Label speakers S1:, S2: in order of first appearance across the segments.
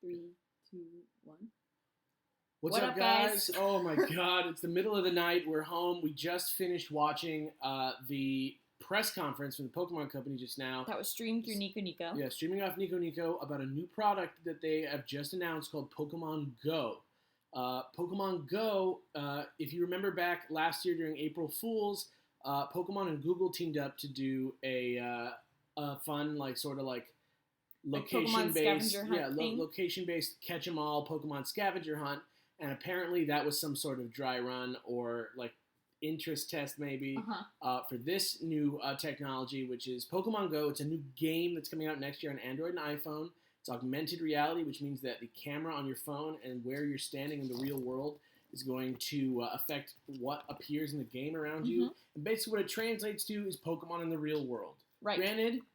S1: 3, 2, 1.
S2: What's up, guys? Oh my God, it's the middle of the night. We're home. We just finished watching the press conference from the Pokemon Company just now.
S1: That was streamed through Nico Nico.
S2: Yeah, streaming off Nico Nico about a new product that they have just announced called Pokemon Go. Pokemon Go, if you remember back last year during April Fools, Pokemon and Google teamed up to do a fun, location-based, location-based catch-em-all Pokemon scavenger hunt, and apparently that was some sort of dry run or interest test maybe for this new technology, which is Pokemon Go. It's a new game that's coming out next year on Android and iPhone. It's augmented reality, which means that the camera on your phone and where you're standing in the real world is going to affect what appears in the game around you. And basically what it translates to is Pokemon in the real world.
S1: Right.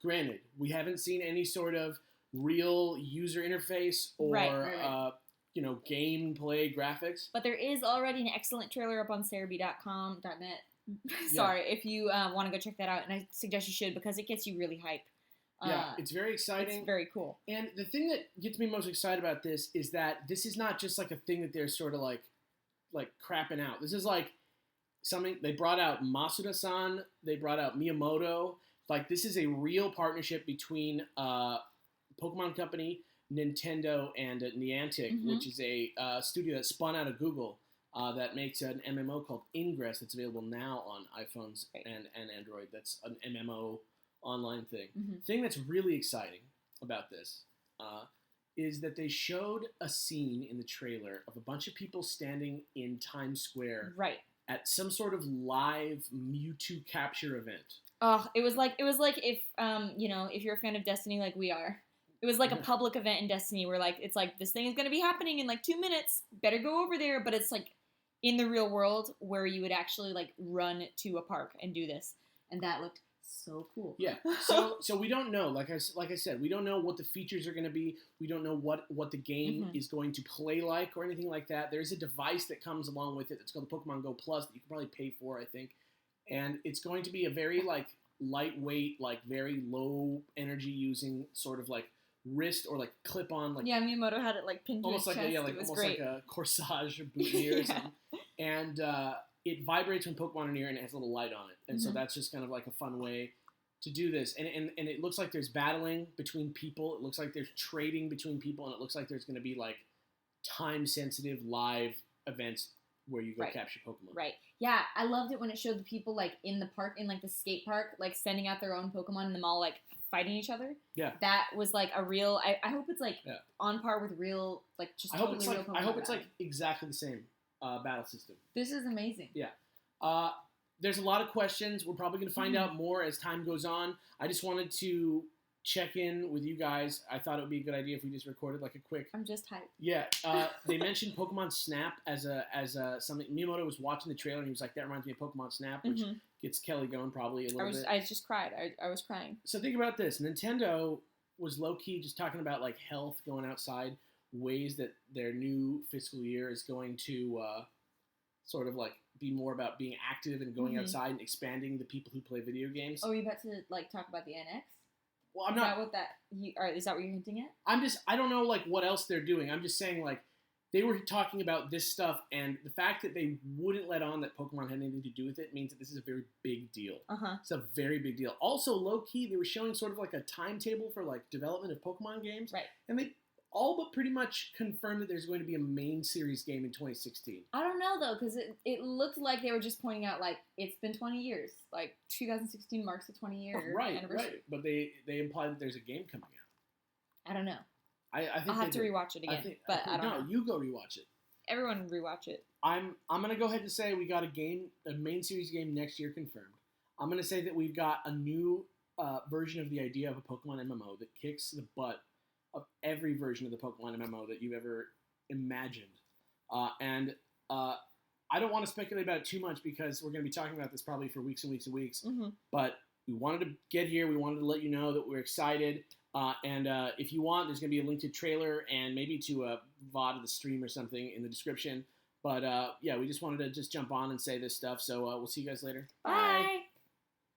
S2: Granted, we haven't seen any sort of real user interface or gameplay graphics.
S1: But there is already an excellent trailer up on Cerebi.com.net. Sorry, if you want to go check that out, and I suggest you should because it gets you really hype.
S2: Yeah, it's very exciting.
S1: It's very cool.
S2: And the thing that gets me most excited about this is that this is not just like a thing that they're sort of like crapping out. This is like something they brought out Masuda-san, they brought out Miyamoto. This is a real partnership between Pokemon Company, Nintendo, and Niantic, which is a studio that spun out of Google that makes an MMO called Ingress that's available now on iPhones and Android. That's an MMO online thing. Thing that's really exciting about this is that they showed a scene in the trailer of a bunch of people standing in Times Square at some sort of live Mewtwo capture event.
S1: Oh, it was like if if you're a fan of Destiny like we are, it was like a public event in Destiny where it's like this thing is going to be happening in 2 minutes. Better go over there, but it's in the real world where you would actually run to a park and do this, and that looked so cool.
S2: Yeah. So we don't know. Like I said, we don't know what the features are going to be. We don't know what the game is going to play like or anything like that. There's a device that comes along with it. It's called the Pokemon Go Plus that you can probably pay for, I think. And it's going to be a very lightweight, very low energy using sort of wrist or clip-on
S1: Miyamoto had it pinned to his chest.
S2: Almost like a corsage or boutonniere or something. And it vibrates when Pokemon are near, and it has a little light on it. And so that's just kind of a fun way to do this. And it looks like there's battling between people. It looks like there's trading between people, and it looks like there's going to be time-sensitive live events where you go capture Pokemon.
S1: Right. Yeah, I loved it when it showed the people in the park, in the skate park, sending out their own Pokemon and them all fighting each other.
S2: Yeah.
S1: That was a real. I hope it's on par with real just totally real Pokemon.
S2: I hope it's exactly the same battle system.
S1: This is amazing.
S2: Yeah. There's a lot of questions. We're probably going to find out more as time goes on. I just wanted to check in with you guys. I thought it would be a good idea if we just recorded a quick.
S1: I'm just hyped.
S2: Yeah, they mentioned Pokemon Snap as something. Miyamoto was watching the trailer and he was like, "That reminds me of Pokemon Snap," which gets Kelly going probably a little bit.
S1: I just cried. I was crying.
S2: So think about this: Nintendo was low key just talking about health, going outside, ways that their new fiscal year is going to sort of be more about being active and going outside and expanding the people who play video games.
S1: Oh, you about to talk about the NX?
S2: Well, I'm not.
S1: Is that what you're hinting at?
S2: I don't know what else they're doing. I'm just saying they were talking about this stuff, and the fact that they wouldn't let on that Pokemon had anything to do with it means that this is a very big deal. It's a very big deal. Also, low key, they were showing sort of a timetable for development of Pokemon games,
S1: right?
S2: And they all but pretty much confirmed that there's going to be a main series game in 2016.
S1: I don't know though, because it looked like they were just pointing out it's been 20 years. 2016 marks a 20-year anniversary.
S2: Right. But they implied that there's a game coming out.
S1: I don't know.
S2: I think
S1: I'll have to rewatch it again. I don't know.
S2: You go rewatch it.
S1: Everyone rewatch it.
S2: I'm gonna go ahead and say we got a main series game next year confirmed. I'm gonna say that we've got a new version of the idea of a Pokemon MMO that kicks the butt of every version of the Pokemon MMO that you've ever imagined. And I don't want to speculate about it too much because we're going to be talking about this probably for weeks and weeks and weeks. But we wanted to get here. We wanted to let you know that we're excited. And if you want, there's going to be a link to trailer and maybe to a VOD of the stream or something in the description. But yeah, we just wanted to just jump on and say this stuff. So we'll see you guys later.
S1: Bye.